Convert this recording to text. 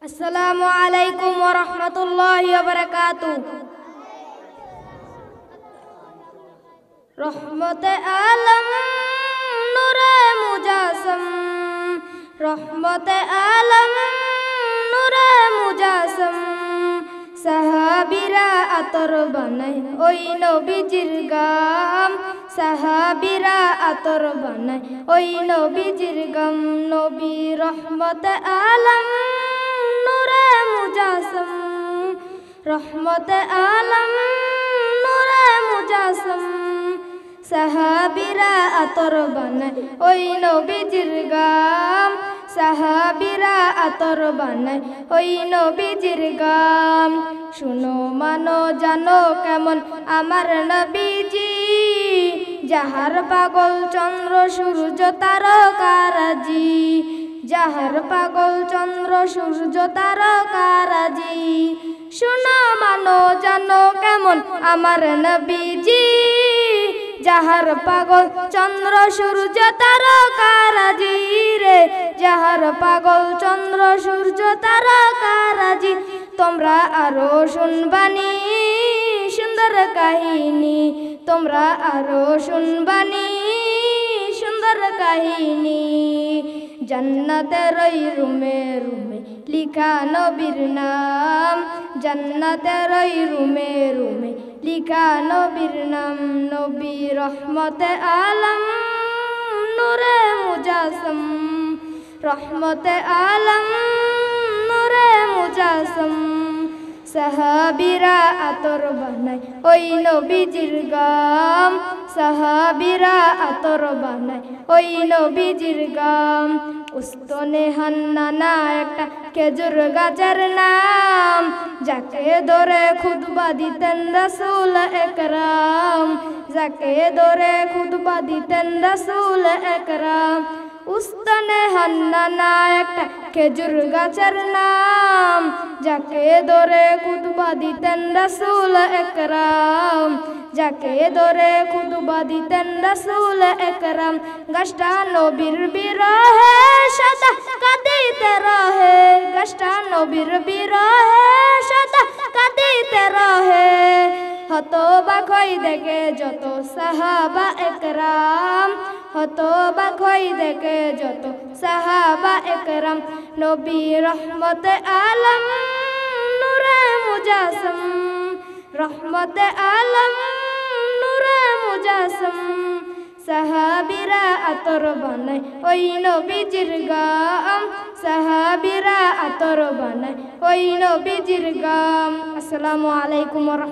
আসসালামু আলাইকুম ওয়া রাহমাতুল্লাহি ওয়া বারাকাতুহু। রহমতে আলম নূরে মুজাসম, রহমতে আলম নূরে মুজাসম। সাহাবীরা আতর বানায় ওই নবীজির গাম, সাহাবীরা আতর বানায় ওই নবীজির গাম। নবী রহমতে আলম নূরে মুজাসম, রহমতে আলম নূরে মুজাসম। সাহাবীরা আতর বানায় ওই নবীজির গাম, সাহাবীরা আতর বানায় ওই নবীজির গাম। শুনো মানো জানো কেমন আমার নবীজি, যাহার পাগল চন্দ্র সূর্য তারকারাজি, যাহার পাগল চন্দ্র সূর্য তারকারাজি। শুনো মানো জানো কেমন আমার নবীজি, যাহার পাগল চন্দ্র সূর্য তারকারাজি রে, যাহার পাগল চন্দ্র সূর্য তারকারাজি। তোমরা আরো শুনবানি সুন্দর কাহিনী, তোমরা আরো শুনবানি সুন্দর কাহিনী। জান্নাতের ওই রুমে রুমে লিখা নবীর নাম, জান্নাতের ওই রুমে রুমে লিখা নবীর নাম। নবী রহমতে আলম নূরে মুজাসম, রহমতে আলম নূরে মুজাসম। সাহাবীরা আতর বানায় ওই নবীজির গাম, সাহাবীরা আতর বানায় ওই নবীজির গাম। উস্তনে হান্নানা একটা খেজুর গাছের নাম, যাকে ধরে খুতবা দিতেন রাসূল একরাম, যাকে ধরে খুতবা দিতেন রাসূল একরাম। উস্তনে হান্নানা একটা খেজুর গাছের নাম, যাকে ধরে খুতবা দিতেন রাসূল একরাম, যাকে ধরে খুতবা দিতেন রাসূল একরাম। গাছটা নবীর বিরহে সদা কাঁদিতে রহে, গাছটা নবীর বিরহে সদা কাঁদিতে রহে। হতবাক হই দেখে যত সাহাবা একরাম, হতবাক হই দেখে যত সাহাবা একরাম। নবী রহমতে আলম নূরে মুজাসম, রহমতে আলম নূরে মুজাসম। সাহাবীরা আতর বানায় ওই নবীজির গাম, সাহাবীরা আতর বানায় ওই নবীজির গাম। আসসালামু আলাইকুম ওয়া রাহমাতুল্লাহ।